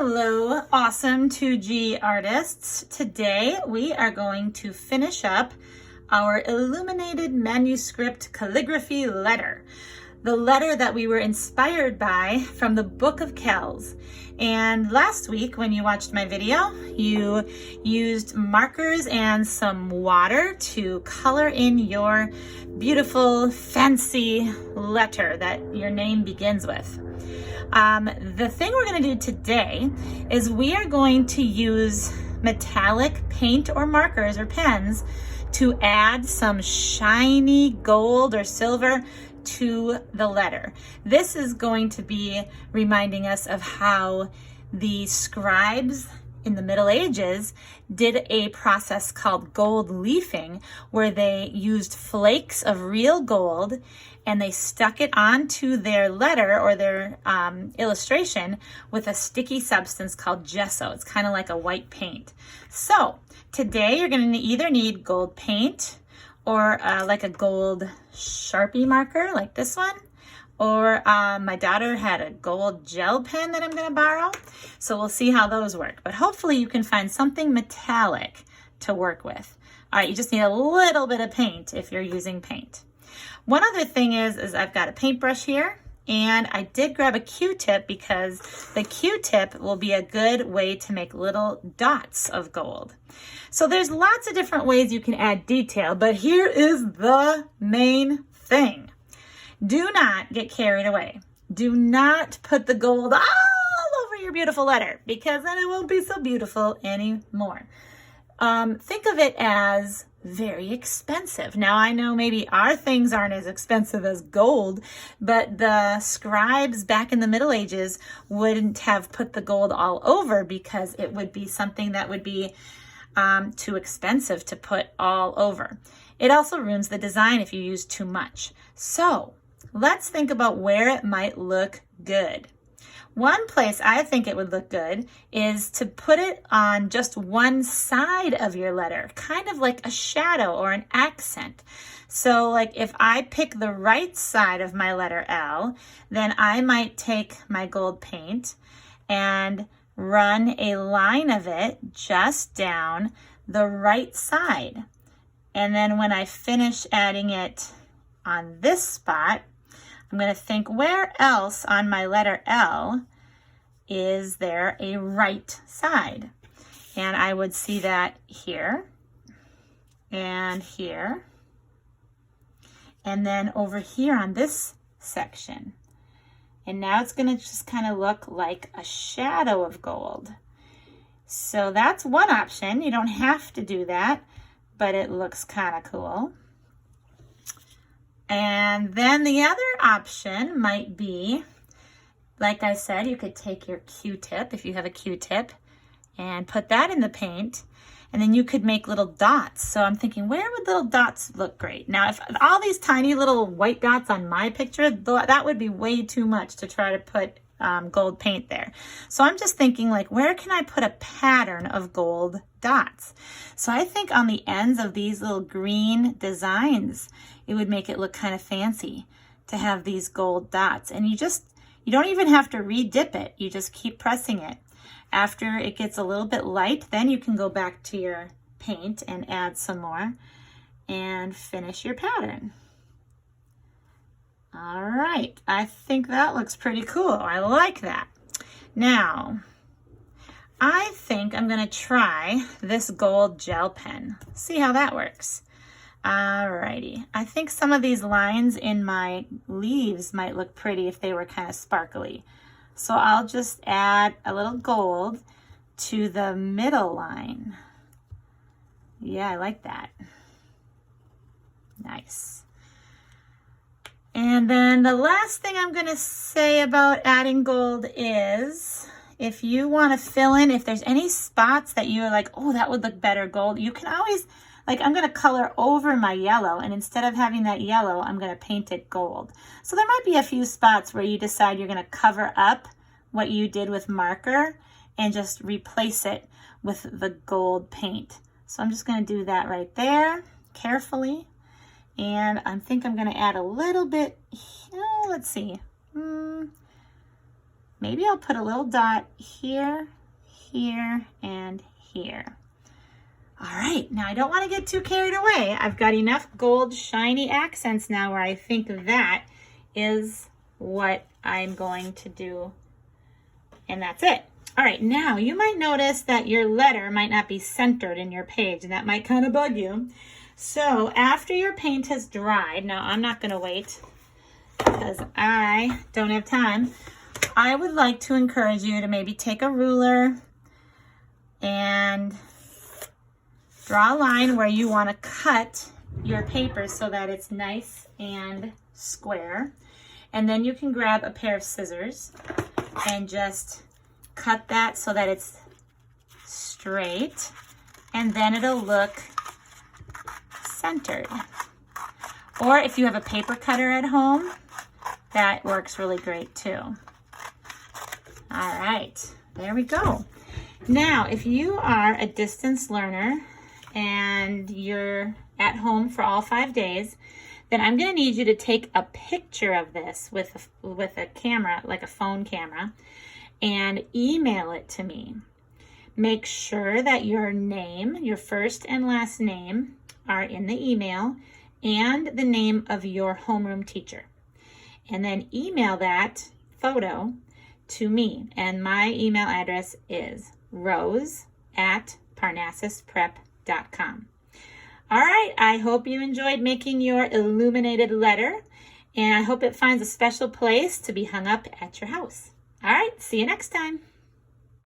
Hello, awesome 2G artists. Today we are going to finish up our illuminated manuscript calligraphy letter. The letter that we were inspired by from the Book of Kells. And last week when you watched my video, you used markers and some water to color in your beautiful fancy letter that your name begins with. The thing we're going to do today is we are going to use metallic paint or markers or pens to add some shiny gold or silver to the letter. This is going to be reminding us of how the scribes in the Middle Ages did a process called gold leafing, where they used flakes of real gold and they stuck it onto their letter or their illustration with a sticky substance called gesso. It's kind of like a white paint. So today you're going to either need gold paint or like a gold Sharpie marker like this one, or my daughter had a gold gel pen that I'm going to borrow. So we'll see how those work. But hopefully you can find something metallic to work with. All right, you just need a little bit of paint if you're using paint. One other thing is I've got a paintbrush here, and I did grab a Q-tip because the Q-tip will be a good way to make little dots of gold. So there's lots of different ways you can add detail, but here is the main thing. Do not get carried away. Do not put the gold all over your beautiful letter, because then it won't be so beautiful anymore. Think of it as very expensive. Now I know maybe our things aren't as expensive as gold, but the scribes back in the Middle Ages wouldn't have put the gold all over because it would be something that would be too expensive to put all over. It also ruins the design if you use too much. So let's think about where it might look good. One place I think it would look good is to put it on just one side of your letter, kind of like a shadow or an accent. So like if I pick the right side of my letter L, then I might take my gold paint and run a line of it just down the right side. And then when I finish adding it on this spot, I'm going to think, where else on my letter L is there a right side? And I would see that here and here, and then over here on this section. And now it's going to just kind of look like a shadow of gold. So that's one option. You don't have to do that, but it looks kind of cool. And then the other option might be, like I said, you could take your Q-tip, if you have a Q-tip, and put that in the paint, and then you could make little dots. So I'm thinking, where would little dots look great? Now, if all these tiny little white dots on my picture, that would be way too much to try to put gold paint there. So I'm just thinking, like, where can I put a pattern of gold dots? So I think on the ends of these little green designs, it would make it look kind of fancy to have these gold dots. And you don't even have to re-dip it. You just keep pressing it. After it gets a little bit light, then you can go back to your paint and add some more and finish your pattern. All right, I think that looks pretty cool. I like that. Now, I think I'm going to try this gold gel pen. See how that works. Alrighty, I think some of these lines in my leaves might look pretty if they were kind of sparkly. So I'll just add a little gold to the middle line. Yeah, I like that. Nice. And then the last thing I'm going to say about adding gold is, if you want to fill in, if there's any spots that you're like, oh, that would look better gold, you can always, like, I'm going to color over my yellow, and instead of having that yellow, I'm going to paint it gold. So there might be a few spots where you decide you're going to cover up what you did with marker and just replace it with the gold paint. So I'm just going to do that right there carefully. And I think I'm going to add a little bit, let's see. maybe I'll put a little dot here, here, and here. All right, now I don't want to get too carried away. I've got enough gold shiny accents now where I think that is what I'm going to do, and that's it. All right, now you might notice that your letter might not be centered in your page, and that might kind of bug you. So after your paint has dried, now I'm not going to wait because I don't have time. I would like to encourage you to maybe take a ruler and draw a line where you want to cut your paper so that it's nice and square. And then you can grab a pair of scissors and just cut that so that it's straight, and then it'll look centered. Or if you have a paper cutter at home, that works really great too. All right, there we go. Now, if you are a distance learner and you're at home for all 5 days, then I'm going to need you to take a picture of this with a camera, like a phone camera, and email it to me. Make sure that your name, your first and last name, are in the email, and the name of your homeroom teacher. And then email that photo to me. And my email address is rose@parnassusprep.com. All right, I hope you enjoyed making your illuminated letter, and I hope it finds a special place to be hung up at your house. All right, see you next time.